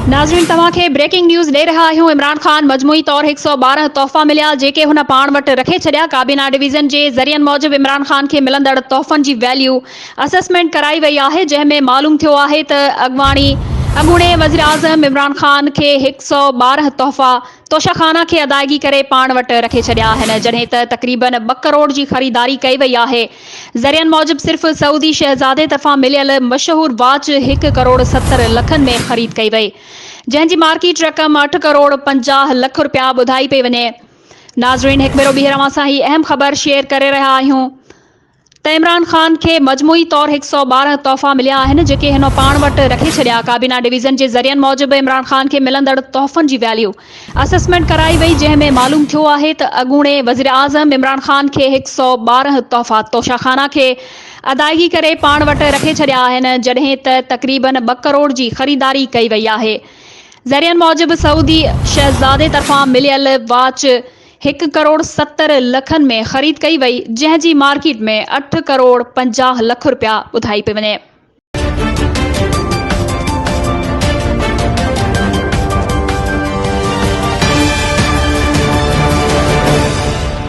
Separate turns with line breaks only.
नाज़रीन तव्हांखे breaking news ॾेई रहा आहियूं। इमरान ख़ान मजमूई तौर 112 तोहफ़ा मिलिया जेके हुन पाण वटि रखे छॾिया। काबीना डिवीज़न जे ज़रियनि मूजिबि इमरान ख़ान खे मिलंदड़ तोहफ़नि जी वैल्यू असेसमेंट कराई वई आहे, जंहिं में मालूम थियो आहे त अॻूणे वज़ीर आज़म इमरान ख़ान खे 112 तोहफ़ा तोशाखाना खे अदायगी करे पाण वटि रखे छॾिया आहिनि, जॾहिं त तक़रीबन 2 करोड़ जी ख़रीदारी कई वई आहे। ज़रियनि मूजिबि सिर्फ़ सऊदी शहज़ादे तरफ़ां मिलियल मशहूर वाच 1 करोड़ 70 लखनि में ख़रीद कई वई, जंहिंजी मार्केट रक़म 8 करोड़ 50 लख रुपया ॿुधाई पई वञे। नाज़रीन, हिकु भेरो ॿीहर अवां सां ही अहम ख़बर शेयर करे रहिया आहियूं त इमरान ख़ान खे मजमूई तौर 112 तोहफ़ा मिलिया आहिनि जेके हिन पाण वटि रखे छॾिया। काबीना डिवीज़न जे ज़रियनि मूजिबि इमरान ख़ान खे मिलंदड़ तोहफ़नि जी वैल्यू असेसमेंट कराई वई, जंहिं में मालूम थियो आहे त अॻूणे वज़ीर आज़म इमरान ख़ान खे 112 तोहफ़ा तोशाखाना खे अदायगी करे पाण वटि रखे छॾिया आहिनि, जॾहिं त तक़रीबन 2 करोड़ जी ख़रीदारी कई वई आहे। ज़रियनि मूजिबि सऊदी शहज़ादे तरफ़ां मिलियल वाच 1 करोड़ 70 लखनि में ख़रीद कई वई, जंहिंजी मार्केट में 8 करोड़ 50 लख रुपया ॿुधाई पई वञे।